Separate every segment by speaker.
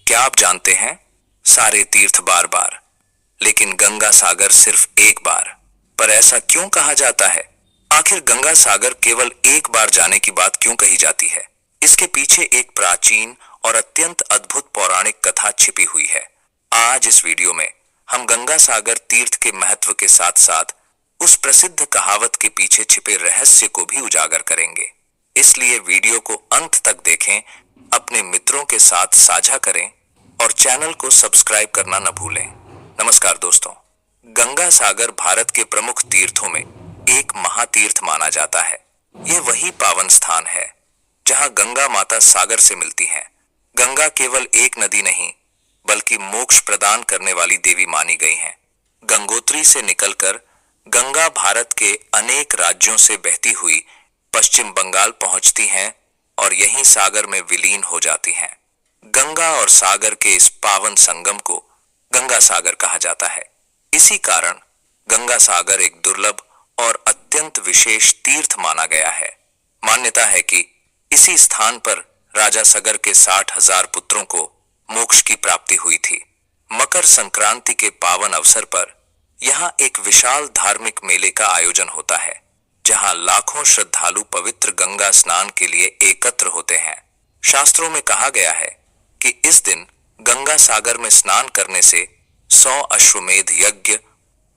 Speaker 1: क्या आप जानते हैं, सारे तीर्थ बार बार, लेकिन गंगा सागर सिर्फ एक बार। पर ऐसा क्यों कहा जाता है? आखिर गंगा सागर केवल एक बार जाने की बात क्यों कही जाती है? इसके पीछे एक प्राचीन और अत्यंत अद्भुत पौराणिक कथा छिपी हुई है। आज इस वीडियो में हम गंगा सागर तीर्थ के महत्व के साथ साथ उस प्रसिद्ध कहावत के पीछे छिपे रहस्य को भी उजागर करेंगे। इसलिए वीडियो को अंत तक देखें, अपने मित्रों के साथ साझा करें और चैनल को सब्सक्राइब करना न भूलें। नमस्कार दोस्तों, गंगा सागर भारत के प्रमुख तीर्थों में एक महातीर्थ माना जाता है। यह वही पावन स्थान है जहां गंगा माता सागर से मिलती हैं। गंगा केवल एक नदी नहीं, बल्कि मोक्ष प्रदान करने वाली देवी मानी गई हैं। गंगोत्री से निकलकर गंगा भारत के अनेक राज्यों से बहती हुई पश्चिम बंगाल पहुंचती हैं और यहीं सागर में विलीन हो जाती हैं। गंगा और सागर के इस पावन संगम को गंगा सागर कहा जाता है। इसी कारण गंगा सागर एक दुर्लभ और अत्यंत विशेष तीर्थ माना गया है। मान्यता है कि इसी स्थान पर राजा सगर के 60,000 पुत्रों को मोक्ष की प्राप्ति हुई थी। मकर संक्रांति के पावन अवसर पर यहाँ एक विशाल धार्मिक मेले का आयोजन होता है, जहाँ लाखों श्रद्धालु पवित्र गंगा स्नान के लिए एकत्र होते हैं। शास्त्रों में कहा गया है कि इस दिन गंगा सागर में स्नान करने से 100 अश्वमेध यज्ञ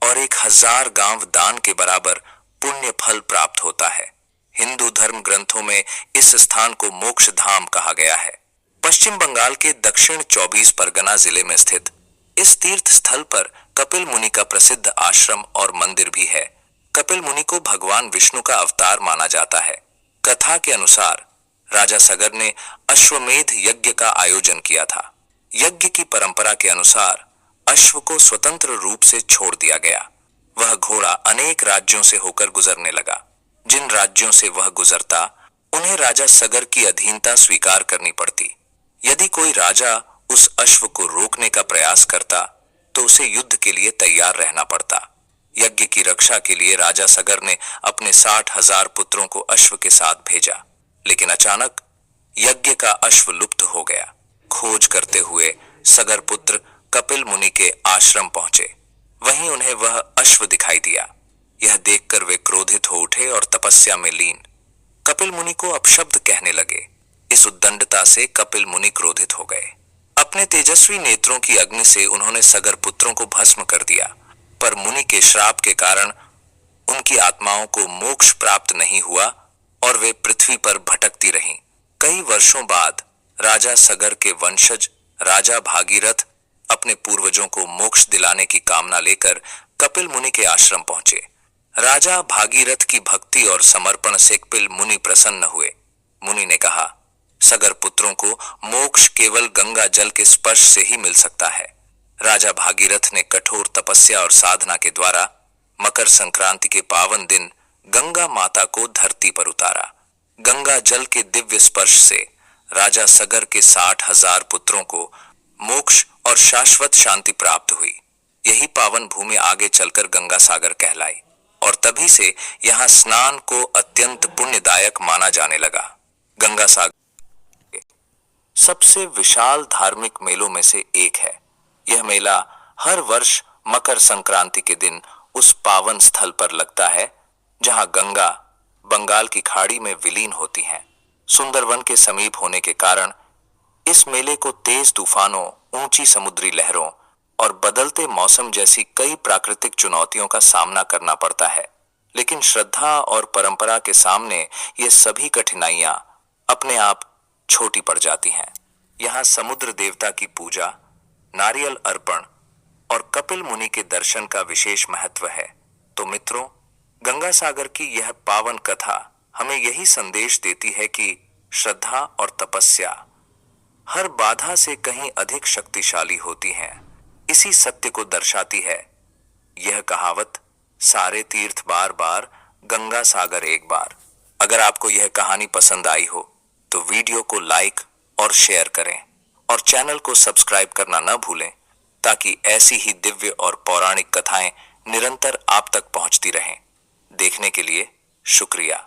Speaker 1: और 1000 गांव दान के बराबर पुण्य फल प्राप्त होता है। हिंदू धर्म ग्रंथों में इस स्थान को मोक्ष धाम कहा गया है। पश्चिम बंगाल के दक्षिण 24 परगना जिले में स्थित इस तीर्थ स्थल पर कपिल मुनि का प्रसिद्ध आश्रम और मंदिर भी है। कपिल मुनि को भगवान विष्णु का अवतार माना जाता है। कथा के अनुसार राजा सगर ने अश्वमेध यज्ञ का आयोजन किया था। यज्ञ की परंपरा के अनुसार अश्व को स्वतंत्र रूप से छोड़ दिया गया। वह घोड़ा अनेक राज्यों से होकर गुजरने लगा। जिन राज्यों से वह गुजरता, उन्हें राजा सगर की अधीनता स्वीकार करनी पड़ती। यदि कोई राजा उस अश्व को रोकने का प्रयास करता, तो उसे युद्ध के लिए तैयार रहना पड़ता। यज्ञ की रक्षा के लिए राजा सगर ने अपने 60,000 पुत्रों को अश्व के साथ भेजा, लेकिन अचानक यज्ञ का अश्व लुप्त हो गया। खोज करते हुए सगर पुत्र कपिल मुनि के आश्रम पहुंचे। वहीं उन्हें वह अश्व दिखाई दिया। यह देखकर वे क्रोधित हो उठे और तपस्या में लीन कपिल मुनि को अपशब्द कहने लगे। इस उद्दंडता से कपिल मुनि क्रोधित हो गए। अपने तेजस्वी नेत्रों की अग्नि से उन्होंने सगर पुत्रों को भस्म कर दिया, पर मुनि के श्राप के कारण उनकी आत्माओं को मोक्ष प्राप्त नहीं हुआ और वे पृथ्वी पर भटकती रहीं। कई वर्षों बाद राजा सगर के वंशज राजा भागीरथ अपने पूर्वजों को मोक्ष दिलाने की कामना लेकर कपिल मुनि के आश्रम पहुंचे। राजा भागीरथ की भक्ति और समर्पण से कपिल मुनि प्रसन्न हुए। मुनि ने कहा, सगर पुत्रों को मोक्ष केवल गंगा जल के स्पर्श से ही मिल सकता है। राजा भागीरथ ने कठोर तपस्या और साधना के द्वारा मकर संक्रांति के पावन दिन गंगा माता को धरती पर उतारा। गंगा जल के दिव्य स्पर्श से राजा सगर के 60,000 पुत्रों को मोक्ष और शाश्वत शांति प्राप्त हुई। यही पावन भूमि आगे चलकर गंगा सागर कहलाई और तभी से यहाँ स्नान को अत्यंत पुण्यदायक माना जाने लगा। गंगा सागर सबसे विशाल धार्मिक मेलों में से एक है। यह मेला हर वर्ष मकर संक्रांति के दिन उस पावन स्थल पर लगता है जहां गंगा बंगाल की खाड़ी में विलीन होती हैं। सुंदरवन के समीप होने के कारण इस मेले को तेज तूफानों, ऊंची समुद्री लहरों और बदलते मौसम जैसी कई प्राकृतिक चुनौतियों का सामना करना पड़ता है। लेकिन श्रद्धा और परंपरा के सामने ये सभी कठिनाइयां अपने आप छोटी पड़ जाती हैं। यहाँ समुद्र देवता की पूजा, नारियल अर्पण और कपिल मुनि के दर्शन का विशेष महत्व है। तो मित्रों, गंगा सागर की यह पावन कथा हमें यही संदेश देती है कि श्रद्धा और तपस्या हर बाधा से कहीं अधिक शक्तिशाली होती हैं। इसी सत्य को दर्शाती है यह कहावत, सारे तीर्थ बार बार, गंगा सागर एक बार। अगर आपको यह कहानी पसंद आई हो तो वीडियो को लाइक और शेयर करें और चैनल को सब्सक्राइब करना न भूलें, ताकि ऐसी ही दिव्य और पौराणिक कथाएं निरंतर आप तक पहुंचती रहें। देखने के लिए शुक्रिया।